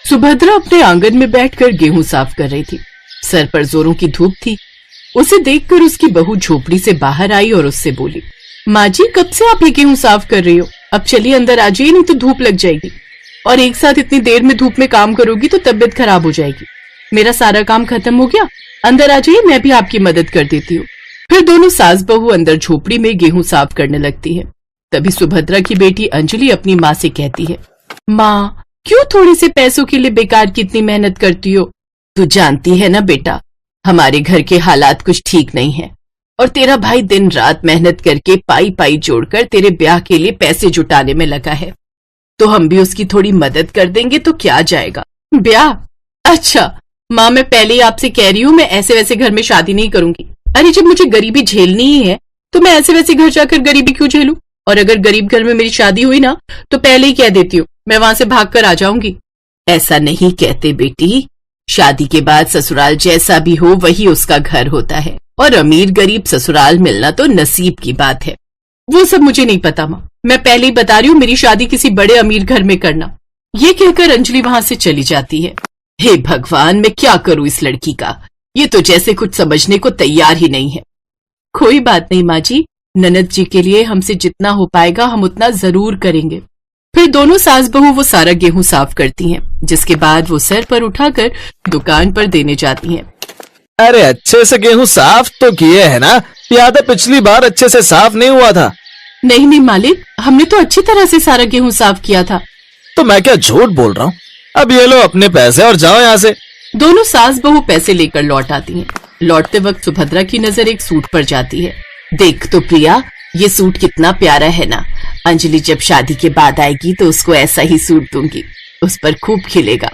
सुभद्रा अपने आंगन में बैठकर गेहूं साफ कर रही थी। सर पर जोरों की धूप थी। उसे देखकर उसकी बहू झोपड़ी से बाहर आई और उससे बोली, माँ जी कब से आप ये गेहूं साफ कर रही हो? अब चलिए अंदर आ जाइए, नहीं तो धूप लग जाएगी, और एक साथ इतनी देर में धूप में काम करोगी तो तबीयत खराब हो जाएगी। मेरा सारा काम खत्म हो गया, अंदर आ जाइए, मैं भी आपकी मदद कर देती हूँ। फिर दोनों सास बहू अंदर झोपड़ी में गेहूं साफ करने लगती है। तभी सुभद्रा की बेटी अंजलि अपनी माँ से कहती है, माँ क्यों थोड़े से पैसों के लिए बेकार की इतनी मेहनत करती हो? तू जानती है ना बेटा, हमारे घर के हालात कुछ ठीक नहीं है, और तेरा भाई दिन रात मेहनत करके पाई पाई जोड़कर तेरे ब्याह के लिए पैसे जुटाने में लगा है, तो हम भी उसकी थोड़ी मदद कर देंगे तो क्या जाएगा। ब्याह? अच्छा माँ, मैं पहले ही आपसे कह रही हूँ, मैं ऐसे वैसे घर में शादी नहीं करूंगी। अरे जब मुझे गरीबी झेलनी ही है तो मैं ऐसे वैसे घर जाकर गरीबी क्यों झेलूं? और अगर गरीब घर में मेरी शादी हुई ना तो पहले ही कह देती हूँ, मैं वहां से भागकर आ जाऊंगी। ऐसा नहीं कहते बेटी, शादी के बाद ससुराल जैसा भी हो वही उसका घर होता है, और अमीर गरीब ससुराल मिलना तो नसीब की बात है। वो सब मुझे नहीं पता माँ, मैं पहले ही बता रही हूँ, मेरी शादी किसी बड़े अमीर घर में करना। ये कहकर अंजलि वहां से चली जाती है। हे भगवान, मैं क्या करूं इस लड़की का, ये तो जैसे कुछ समझने को तैयार ही नहीं है। कोई बात नहीं माँ जी, ननद जी के लिए हमसे जितना हो पाएगा हम उतना जरूर करेंगे। फिर दोनों सास बहू वो सारा गेहूं साफ करती हैं, जिसके बाद वो सर पर उठाकर दुकान पर देने जाती हैं। अरे अच्छे से गेहूं साफ तो किए है ना? याद है पिछली बार अच्छे से साफ नहीं हुआ था। नहीं नहीं मालिक, हमने तो अच्छी तरह से सारा गेहूं साफ किया था। तो मैं क्या झूठ बोल रहा हूँ? अब ये लो अपने पैसे और जाओ यहाँ से। दोनों सास बहू पैसे लेकर लौट आती हैं। लौटते वक्त सुभद्रा की नजर एक सूट पर जाती है। देख तो प्रिया, ये सूट कितना प्यारा है ना, अंजलि जब शादी के बाद आएगी तो उसको ऐसा ही सूट दूंगी, उस पर खूब खिलेगा।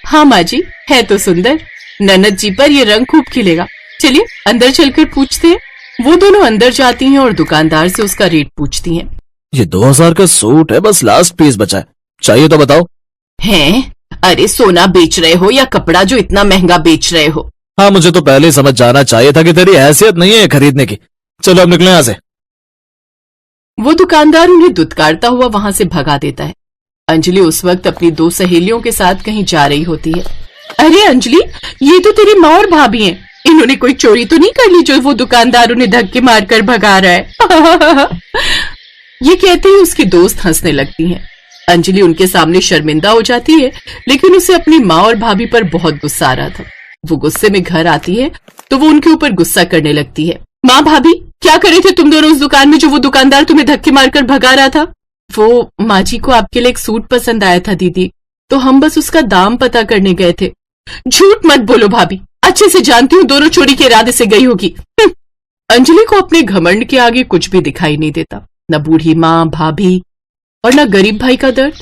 हाँ माँ जी, है तो सुंदर, ननद जी पर ये रंग खूब खिलेगा। चलिए अंदर चलकर पूछते हैं। वो दोनों अंदर जाती हैं और दुकानदार से उसका रेट पूछती हैं। ये 2000 का सूट है, बस लास्ट पीस बचा है, चाहिए तो बताओ। हैं? अरे सोना बेच रहे हो या कपड़ा जो इतना महंगा बेच रहे हो? हाँ, मुझे तो पहले ही समझ जाना चाहिए था कि तेरी हैसियत नहीं है खरीदने की। चलो अब निकलो यहाँ से। वो दुकानदार उन्हें दुत्कारता हुआ वहां से भगा देता है। अंजलि उस वक्त अपनी दो सहेलियों के साथ कहीं जा रही होती है। अरे अंजलि, ये तो तेरी माँ और भाभी हैं, इन्होंने कोई चोरी तो नहीं कर ली जो वो दुकानदार उन्हें धक्के मारकर भगा रहा है? ये कहते ही उसकी दोस्त हंसने लगती हैं। अंजलि उनके सामने शर्मिंदा हो जाती है, लेकिन उसे अपनी माँ और भाभी पर बहुत गुस्सा आ रहा था। वो गुस्से में घर आती है तो वो उनके ऊपर गुस्सा करने लगती है। माँ भाभी, क्या करे थे तुम दोनों उस दुकान में जो वो दुकानदार तुम्हें धक्के मारकर भगा रहा था? वो माँ जी को आपके लिए एक सूट पसंद आया था दीदी, तो हम बस उसका दाम पता करने गए थे। झूठ मत बोलो भाभी, अच्छे से जानती हूँ दोनों चोरी के इरादे से गई होगी। अंजलि को अपने घमंड के आगे कुछ भी दिखाई नहीं देता, न बूढ़ी माँ भाभी और न गरीब भाई का दर्द।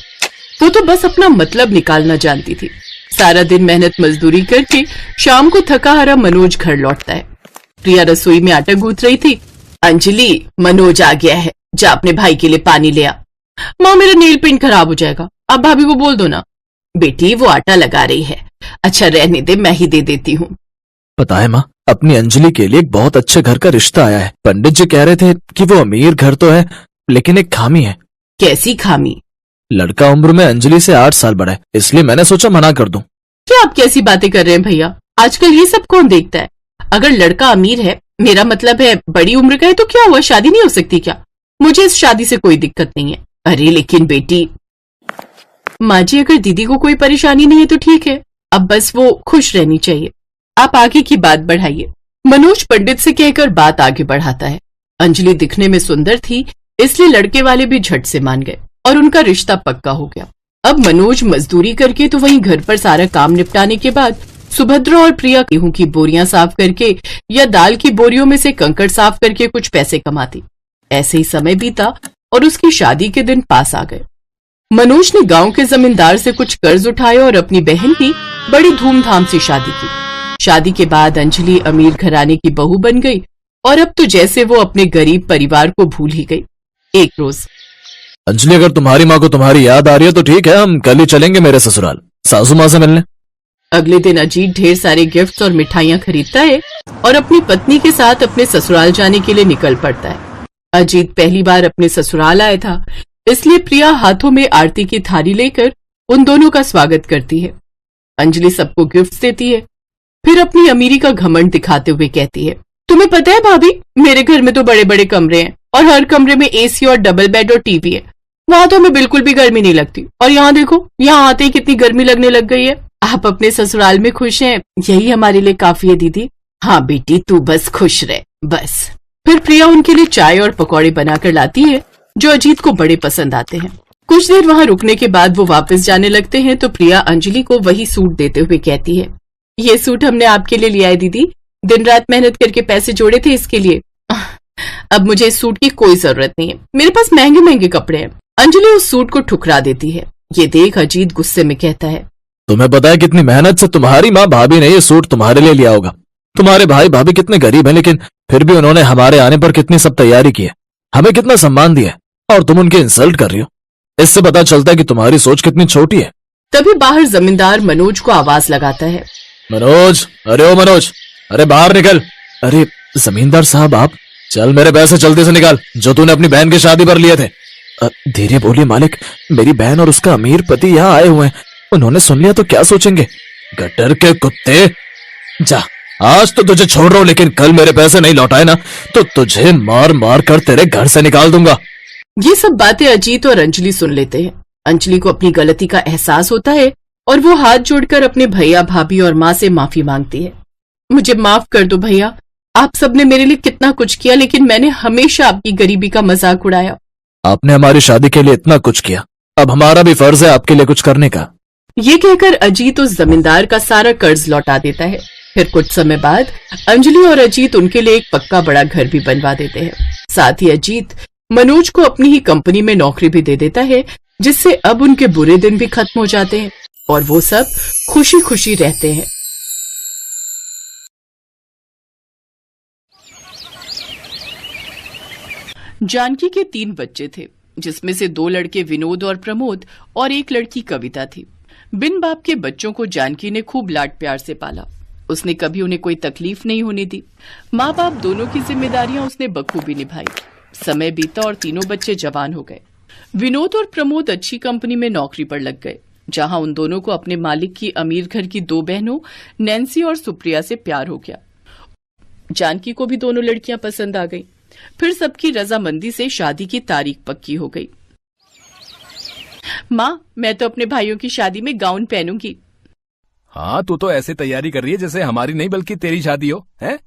वो तो बस अपना मतलब निकालना जानती थी। सारा दिन मेहनत मजदूरी करके शाम को थका हारा मनोज घर लौटता है। प्रिया रसोई में आटा गूंथ रही थी। अंजलि, मनोज आ गया है, जा अपने भाई के लिए पानी ले आ। माँ मेरा नेल पेंट खराब हो जाएगा, आप भाभी को बोल दो ना। बेटी वो आटा लगा रही है, अच्छा रहने दे, मैं ही दे देती हूँ। पता है माँ, अपनी अंजलि के लिए एक बहुत अच्छे घर का रिश्ता आया है। पंडित जी कह रहे थे कि वो अमीर घर तो है, लेकिन एक खामी है। कैसी खामी? लड़का उम्र में अंजलि से 8 साल बड़ा है, इसलिए मैंने सोचा मना कर दूं। क्या आप कैसी बातें कर रहे हैं भैया? आजकल ये सब कौन देखता है? अगर लड़का अमीर है, मेरा मतलब है बड़ी उम्र का है, तो क्या हुआ, शादी नहीं हो सकती क्या? मुझे इस शादी से कोई दिक्कत नहीं है। अरे लेकिन बेटी। माँ जी, अगर दीदी को कोई परेशानी नहीं है तो ठीक है, अब बस वो खुश रहनी चाहिए। आप आगे की बात बढ़ाइए। मनोज पंडित से कहकर बात आगे बढ़ाता है। अंजलि दिखने में सुंदर थी, इसलिए लड़के वाले भी झट से मान गए और उनका रिश्ता पक्का हो गया। अब मनोज मजदूरी करके तो वहीं घर पर सारा काम निपटाने के बाद सुभद्रा और प्रिया गेहूं की बोरियां साफ करके या दाल की बोरियों में से कंकड़ साफ करके कुछ पैसे कमाती। ऐसे ही समय बीता और उसकी शादी के दिन पास आ गए। मनोज ने गांव के जमींदार से कुछ कर्ज उठाए और अपनी बहन की बड़ी धूमधाम से शादी की। शादी के बाद अंजलि अमीर घराने की बहू बन गई और अब तो जैसे वो अपने गरीब परिवार को भूल ही गई। एक रोज, अंजलि, अगर तुम्हारी माँ को तुम्हारी याद आ रही है तो ठीक है, हम कल ही चलेंगे मेरे ससुराल सासू माँ से मिलने। अगले दिन अजीत ढेर सारे गिफ्ट्स और मिठाइयां खरीदता है और अपनी पत्नी के साथ अपने ससुराल जाने के लिए निकल पड़ता है। अजीत पहली बार अपने ससुराल आया था, इसलिए प्रिया हाथों में आरती की थाली लेकर उन दोनों का स्वागत करती है। अंजलि सबको गिफ्ट देती है, फिर अपनी अमीरी का घमंड दिखाते हुए कहती है, तुम्हें पता है भाभी, मेरे घर में तो बड़े बड़े कमरे हैं और हर कमरे में एसी और डबल बेड और टीवी है। वहां तो हमें बिल्कुल भी गर्मी नहीं लगती, और यहाँ देखो, यहाँ आते ही कितनी गर्मी लगने लग गई है। आप अपने ससुराल में खुश हैं, यही हमारे लिए काफी है दीदी। हाँ बेटी, तू बस खुश रह, बस। फिर प्रिया उनके लिए चाय और पकौड़े बनाकर लाती है, जो अजीत को बड़े पसंद आते हैं। कुछ देर वहां रुकने के बाद वो वापस जाने लगते हैं तो प्रिया अंजलि को वही सूट देते हुए कहती है, ये सूट हमने आपके लिए लिया है दीदी, दिन रात मेहनत करके पैसे जोड़े थे इसके लिए। अब मुझे इस सूट की कोई जरूरत नहीं है, मेरे पास महंगे महंगे कपड़े हैं। अंजलि उस सूट को ठुकरा देती है। ये देख अजीत गुस्से में कहता है, तुम्हें पता है कितनी मेहनत से तुम्हारी माँ भाभी ने ये सूट तुम्हारे लिए लिया होगा। तुम्हारे भाई भाभी कितने गरीब हैं, लेकिन फिर भी उन्होंने हमारे आने पर कितनी सब तैयारी की है, हमें कितना सम्मान दिया है, और तुम उनके इंसल्ट कर रही हो। इससे पता चलता है कि तुम्हारी सोच कितनी छोटी है। तभी बाहर जमींदार मनोज को आवाज लगाता है, मनोज, अरे ओ मनोज, अरे बाहर निकल। अरे जमींदार साहब आप, चल मेरे पैसे जल्दी से निकाल जो तूने अपनी बहन की शादी पर लिए थे। धीरे बोलिए मालिक, मेरी बहन और उसका अमीर पति यहाँ आए हुए हैं, उन्होंने सुन लिया तो क्या सोचेंगे। गटर के कुत्ते, जा, आज तो तुझे छोड़ रहा हूं, लेकिन कल मेरे पैसे नहीं लौटाए ना तो तुझे मार मार कर तेरे घर से निकाल दूंगा। ये सब बातें अजीत और अंजलि सुन लेते हैं। अंजलि को अपनी गलती का एहसास होता है और वो हाथ जोड़कर अपने भैया भाभी और माँ से माफी मांगती है। मुझे माफ कर दो भैया, आप सबने मेरे लिए कितना कुछ किया, लेकिन मैंने हमेशा आपकी गरीबी का मजाक उड़ाया। आपने हमारी शादी के लिए इतना कुछ किया, अब हमारा भी फर्ज है आपके लिए कुछ करने का। ये कहकर अजीत उस जमींदार का सारा कर्ज लौटा देता है। फिर कुछ समय बाद अंजलि और अजीत उनके लिए एक पक्का बड़ा घर भी बनवा देते हैं। साथ ही अजीत मनोज को अपनी ही कंपनी में नौकरी भी दे देता है, जिससे अब उनके बुरे दिन भी खत्म हो जाते हैं और वो सब खुशी खुशी रहते हैं। जानकी के 3 बच्चे थे, जिसमें से 2 लड़के विनोद और प्रमोद और एक लड़की कविता थी। बिन बाप के बच्चों को जानकी ने खूब लाड प्यार से पाला। उसने कभी उन्हें कोई तकलीफ नहीं होने दी। माँ बाप दोनों की जिम्मेदारियां उसने बखूबी निभाई। समय बीता और तीनों बच्चे जवान हो गए। विनोद और प्रमोद अच्छी कंपनी में नौकरी पर लग गए, जहां उन दोनों को अपने मालिक की अमीर घर की 2 बहनों नैन्सी और सुप्रिया से प्यार हो गया। जानकी को भी दोनों लड़कियां पसंद आ गईं। फिर सबकी रजामंदी से शादी की तारीख पक्की हो गई। माँ, मैं तो अपने भाइयों की शादी में गाउन पहनूंगी। हाँ, तू तो ऐसे तैयारी कर रही है जैसे हमारी नहीं बल्कि तेरी शादी हो, हैं?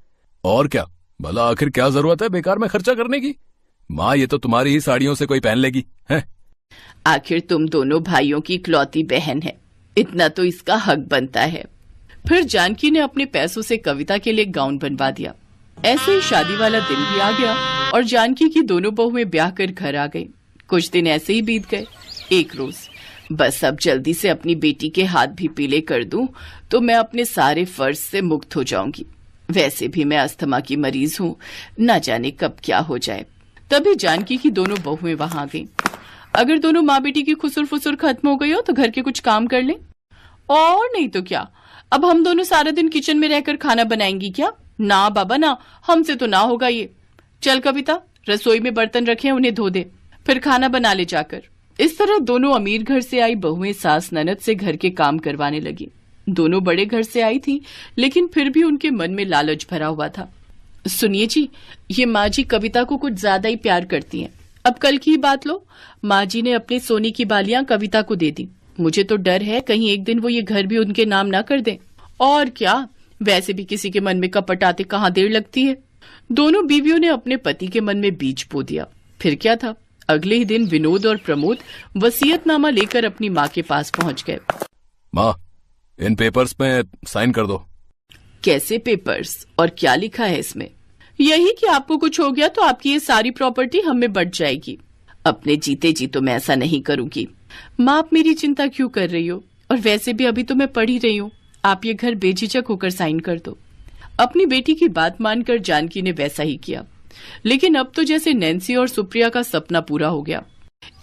और क्या भला, आखिर क्या जरूरत है बेकार में खर्चा करने की। माँ, ये तो तुम्हारी ही साड़ियों से कोई पहन लेगी, हैं? आखिर तुम दोनों भाइयों की इकलौती बहन है, इतना तो इसका हक बनता है। फिर जानकी ने अपने पैसों से कविता के लिए गाउन बनवा दिया। ऐसे ही शादी वाला दिन भी आ गया और जानकी की दोनों बहुएं ब्याह कर घर आ गईं। कुछ दिन ऐसे ही बीत गए। एक रोज, बस अब जल्दी से अपनी बेटी के हाथ भी पीले कर दूं तो मैं अपने सारे फर्ज से मुक्त हो जाऊंगी। वैसे भी मैं अस्थमा की मरीज हूँ, न जाने कब क्या हो जाए। तभी जानकी की दोनों बहुएं वहां आ गईं। अगर दोनों माँ बेटी की खुसुर फुसुर खत्म हो गई हो तो घर के कुछ काम कर ले, और नहीं तो क्या, अब हम दोनों सारा दिन किचन में रहकर खाना बनाएंगी क्या? ना बाबा ना, हमसे तो ना होगा ये। चल कविता, रसोई में बर्तन रखे उन्हें धो दे, फिर खाना बना ले जाकर। इस तरह दोनों अमीर घर से आई बहुएं सास ननद से घर के काम करवाने लगी। दोनों बड़े घर से आई थी, लेकिन फिर भी उनके मन में लालच भरा हुआ था। सुनिए जी, ये माँ जी कविता को कुछ ज्यादा ही प्यार करती हैं। अब कल की ही बात लो, माँ जी ने अपने सोने की बालियां कविता को दे दी। मुझे तो डर है कहीं एक दिन वो ये घर भी उनके नाम ना कर दें। और क्या, वैसे भी किसी के मन में कपट आते कहाँ देर लगती है। दोनों बीवियों ने अपने पति के मन में बीज बो दिया। फिर क्या था, अगले ही दिन विनोद और प्रमोद वसीयतनामा लेकर अपनी माँ के पास पहुंच गए। माँ, इन पेपर्स में साइन कर दो। कैसे पेपर्स और क्या लिखा है इसमें? यही कि आपको कुछ हो गया तो आपकी ये सारी प्रॉपर्टी हमें बढ़ जाएगी। अपने जीते जी तो मैं ऐसा नहीं करूंगी। माँ, आप मेरी चिंता क्यों कर रही हो? और वैसे भी अभी तो मैं पढ़ ही रही हूँ। आप ये घर बेझिझक होकर साइन कर दो। अपनी बेटी की बात मानकर जानकी ने वैसा ही किया। लेकिन अब तो जैसे नैन्सी और सुप्रिया का सपना पूरा हो गया।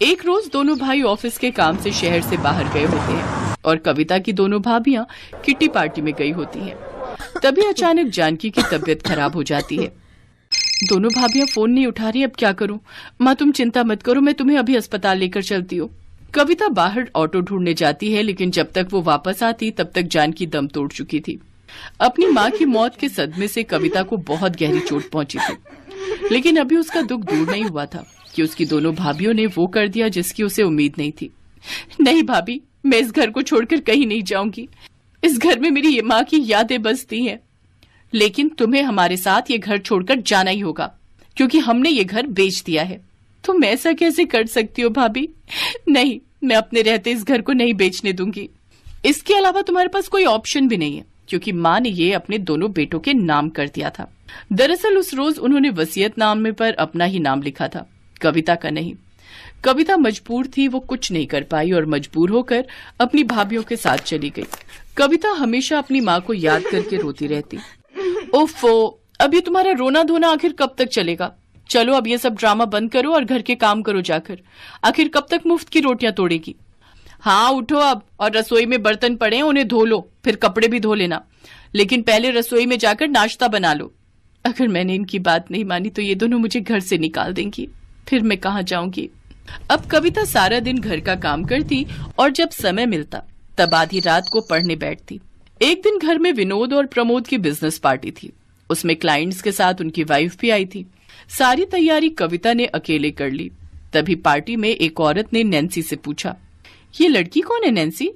एक रोज दोनों भाई ऑफिस के काम से शहर से बाहर गए होते हैं और कविता की दोनों भाभियां किट्टी पार्टी में गई होती हैं। तभी अचानक जानकी की तबीयत खराब हो जाती है। दोनों भाभियां फोन नहीं उठा रही। अब क्या करूं? माँ, तुम चिंता मत करो, मैं तुम्हें अभी अस्पताल लेकर चलती हूँ। कविता बाहर ऑटो ढूंढने जाती है, लेकिन जब तक वो वापस आती तब तक जानकी दम तोड़ चुकी थी। अपनी माँ की मौत के सदमे से कविता को बहुत गहरी चोट पहुंची थी, लेकिन अभी उसका दुख दूर नहीं हुआ था कि उसकी दोनों भाभियों ने वो कर दिया जिसकी उसे उम्मीद नहीं थी। नहीं भाभी, मैं इस घर को छोड़कर कहीं नहीं जाऊंगी। इस घर में मेरी ये माँ की यादें बसती हैं, लेकिन तुम्हें हमारे साथ ये घर छोड़कर जाना ही होगा, क्योंकि हमने ये घर बेच दिया है। तुम ऐसा कैसे कर सकती हो भाभी? नहीं, मैं अपने रहते इस घर को नहीं बेचने दूंगी। इसके अलावा तुम्हारे पास कोई ऑप्शन भी नहीं है, क्योंकि माँ ने ये अपने दोनों बेटों के नाम कर दिया था। दरअसल उस रोज उन्होंने वसीयतनामे पर अपना ही नाम लिखा था, कविता का नहीं। कविता मजबूर थी, वो कुछ नहीं कर पाई और मजबूर होकर अपनी भाभियों के साथ चली गई। कविता हमेशा अपनी माँ को याद करके रोती रहती। ओफो, अब ये तुम्हारा रोना धोना आखिर कब तक चलेगा? चलो अब ये सब ड्रामा बंद करो और घर के काम करो जाकर। आखिर कब तक मुफ्त की रोटियां तोड़ेगी? हाँ उठो अब, और रसोई में बर्तन पड़े हैं उन्हें धो लो, फिर कपड़े भी धो लेना, लेकिन पहले रसोई में जाकर नाश्ता बना लो। अगर मैंने इनकी बात नहीं मानी तो ये दोनों मुझे घर से निकाल देंगी, फिर मैं कहाँ जाऊंगी। अब कविता सारा दिन घर का काम करती और जब समय मिलता तब आधी रात को पढ़ने बैठती। एक दिन घर में विनोद और प्रमोद की बिजनेस पार्टी थी। उसमें क्लाइंट्स के साथ उनकी वाइफ भी आई थी। सारी तैयारी कविता ने अकेले कर ली। तभी पार्टी में एक औरत ने नैन्सी से पूछा, ये लड़की कौन है नैन्सी?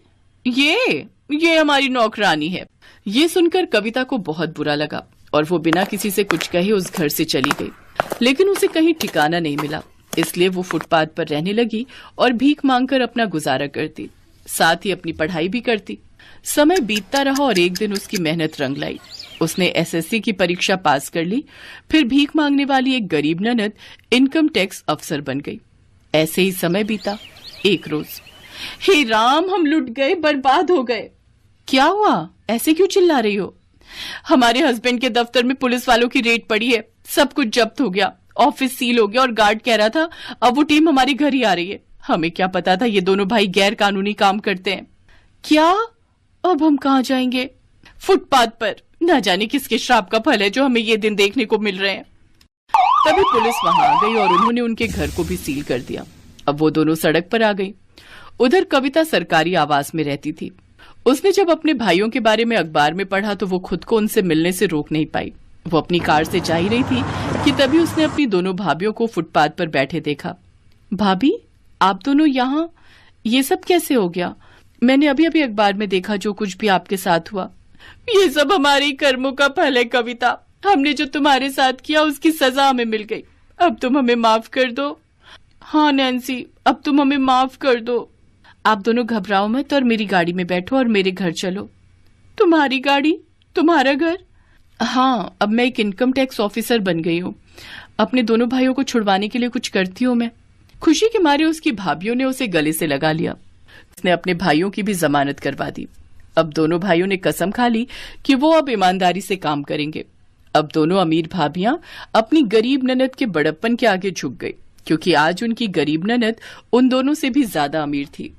ये हमारी नौकरानी है। ये सुनकर कविता को बहुत बुरा लगा और वो बिना किसी से कुछ कहे उस घर से चली गई। लेकिन उसे कहीं ठिकाना नहीं मिला, इसलिए वो फुटपाथ पर रहने लगी और भीख मांगकर अपना गुजारा करती, साथ ही अपनी पढ़ाई भी करती। समय बीतता रहा और एक दिन उसकी मेहनत रंग लाई। उसने एसएससी की परीक्षा पास कर ली। फिर भीख मांगने वाली एक गरीब ननद इनकम टैक्स अफसर बन गई। ऐसे ही समय बीता। एक रोज, हे राम, हम लुट गए, बर्बाद हो गए। क्या हुआ? ऐसे क्यों चिल्ला रही हो? हमारे हस्बैंड के दफ्तर में पुलिस वालों की रेड पड़ी है, सब कुछ जब्त हो गया, ऑफिस सील हो गया और गार्ड कह रहा था अब वो टीम हमारे घर ही आ रही है। हमें क्या पता था ये दोनों भाई गैर कानूनी काम करते हैं। क्या? अब हम कहाँ जाएंगे? फुटपाथ पर। न जाने किसके श्राप का फल है जो हमें ये दिन देखने को मिल रहे हैं। तभी पुलिस वहां आ गई और उन्होंने उनके घर को भी सील कर दिया। अब वो दोनों सड़क पर आ गई। उधर कविता सरकारी आवास में रहती थी। उसने जब अपने भाइयों के बारे में अखबार में पढ़ा तो वो खुद को उनसे मिलने से रोक नहीं पाई। वो अपनी कार से जा ही रही थी कि तभी उसने अपनी दोनों भाभियों को फुटपाथ पर बैठे देखा। भाभी, आप दोनों यहाँ? ये सब कैसे हो गया? मैंने अभी अभी अखबार में देखा जो कुछ भी आपके साथ हुआ। ये सब हमारे कर्मों का फल है कविता। हमने जो तुम्हारे साथ किया उसकी सजा हमें मिल गई। अब तुम हमें माफ कर दो। हाँ नैन्सी, अब तुम हमें माफ कर दो। आप दोनों घबराओ मत और मेरी गाड़ी में बैठो और मेरे घर चलो। तुम्हारी गाड़ी? तुम्हारा घर? हाँ, अब मैं एक इनकम टैक्स ऑफिसर बन गई हूँ। अपने दोनों भाइयों को छुड़वाने के लिए कुछ करती हूँ मैं। खुशी के मारे उसकी भाभियों ने उसे गले से लगा लिया। उसने अपने भाइयों की भी जमानत करवा दी। अब दोनों भाइयों ने कसम खा ली कि वो अब ईमानदारी से काम करेंगे। अब दोनों अमीर भाभियां अपनी गरीब ननद के बड़प्पन के आगे झुक गई, क्योंकि आज उनकी गरीब ननद उन दोनों से भी ज्यादा अमीर थी।